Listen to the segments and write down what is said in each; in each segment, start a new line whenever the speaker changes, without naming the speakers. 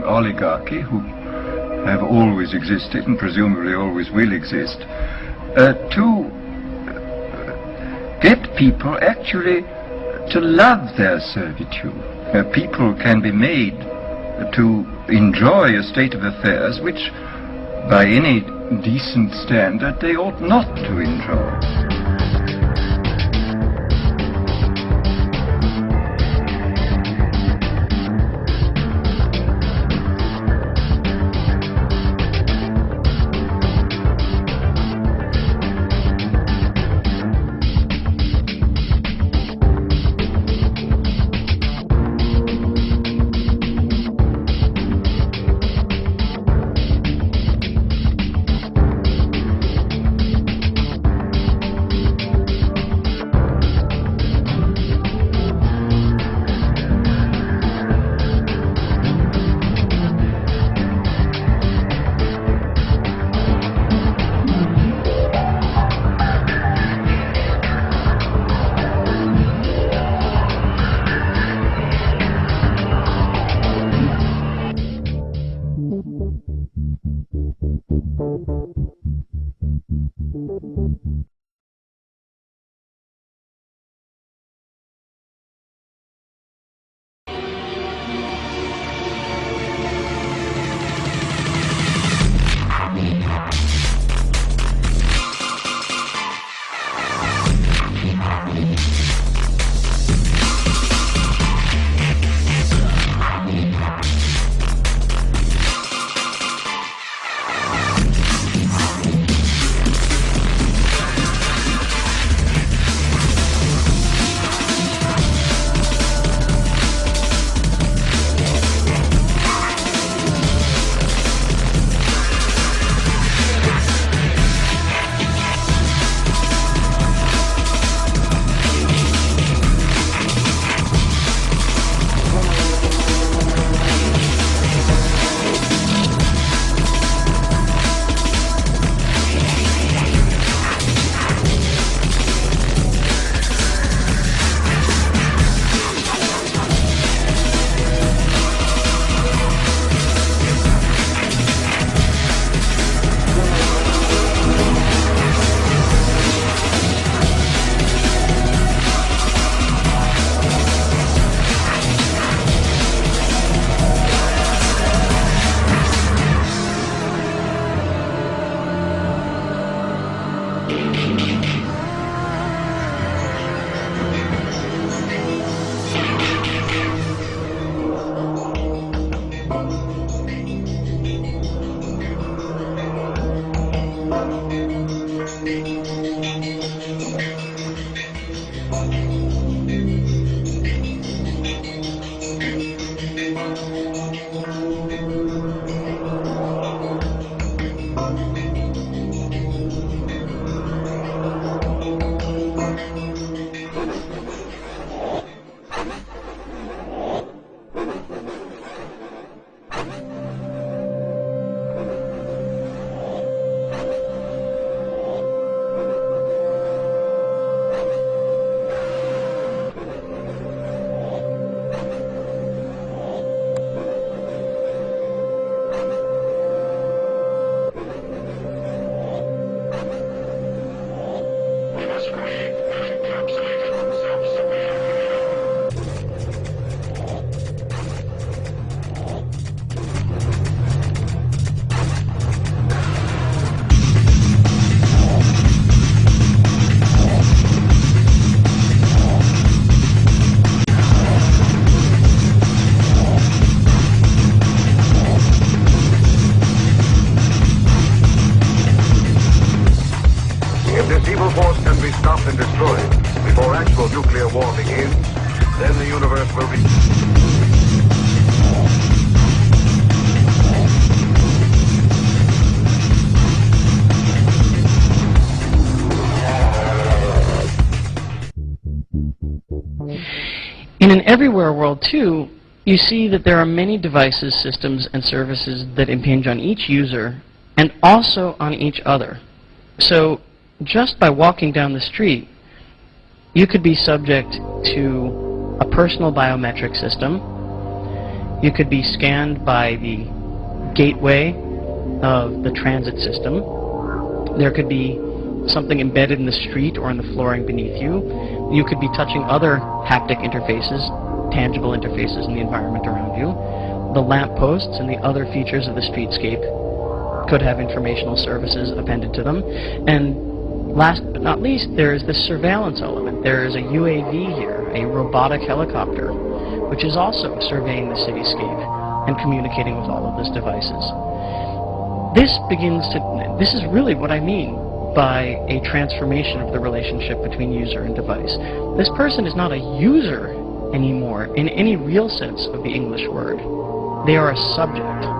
oligarchy, who have always existed and presumably always will exist, to get people actually to love their servitude. People can be made to enjoy a state of affairs which, by any decent standard, they ought not to enjoy.
In an everywhere world, too, you see that there are many devices, systems, and services that impinge on each user and also on each other. So just by walking down the street, you could be subject to a personal biometric system. You could be scanned by the gateway of the transit system. There could be something embedded in the street or in the flooring beneath you. You could be touching other haptic interfaces, tangible interfaces in the environment around you. The lampposts and the other features of the streetscape could have informational services appended to them. And last but not least, there is this surveillance element. There is a UAV here, a robotic helicopter, which is also surveying the cityscape and communicating with all of these devices. This is really what I mean by a transformation of the relationship between user and device. This person is not a user anymore in any real sense of the English word. They are a subject.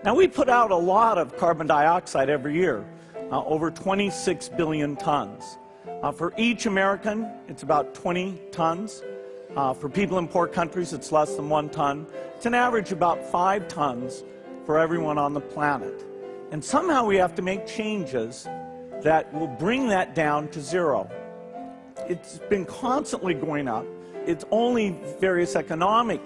Now, we put out a lot of carbon dioxide every year, over 26 billion tons. For each American, it's about 20 tons. For people in poor countries, it's less than 1 ton. It's an average about 5 tons for everyone on the planet. And somehow we have to make changes that will bring that down to zero. It's been constantly going up. It's only various economic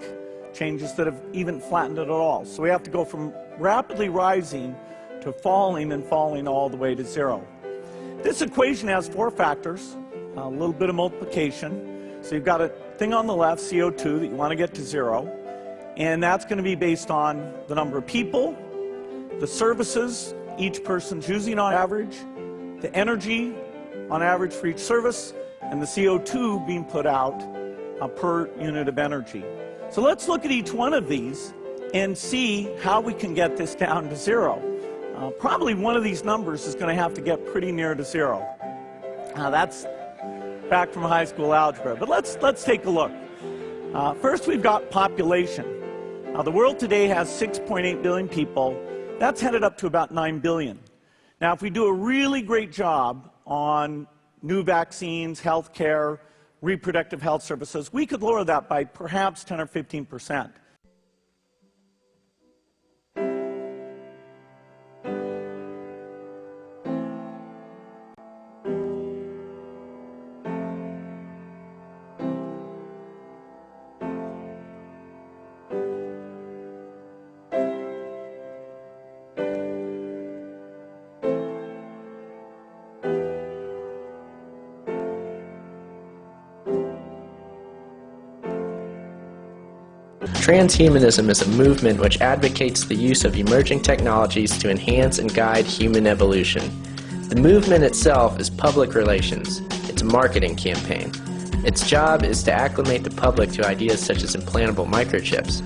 changes that have even flattened it at all. So we have to go from rapidly rising to falling and falling all the way to zero. This equation has 4 factors, a little bit of multiplication. So you've got a thing on the left, CO2, that you want to get to zero, and that's going to be based on the number of people, the services each person's using on average, the energy on average for each service, and the CO2 being put out per unit of energy. So let's look at each one of these and see how we can get this down to zero. Probably one of these numbers is going to have to get pretty near to zero. That's back from high school algebra, but let's take a look. First, we've got population. The world today has 6.8 billion people. That's headed up to about 9 billion. Now, if we do a really great job on new vaccines, health care, reproductive health services, we could lower that by perhaps 10 or 15%.
Transhumanism is a movement which advocates the use of emerging technologies to enhance and guide human evolution. The movement itself is public relations. It's a marketing campaign. Its job is to acclimate the public to ideas such as implantable microchips.